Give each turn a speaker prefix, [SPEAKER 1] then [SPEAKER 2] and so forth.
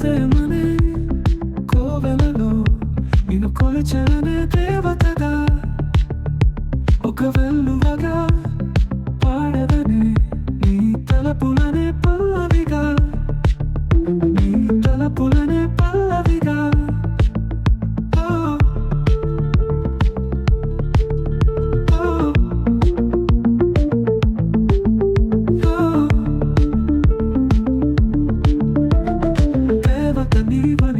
[SPEAKER 1] హృదయమనే కోవెలలో నిన్ను కొలిచెనే దేవతగా, ఒక వెల్లువగా పాడదనే నీ తలపులనే పల్లవిగా, నీ తలపులనే పల్లవిగా. ఓ, ఓ, ఓ. దేవత నీవై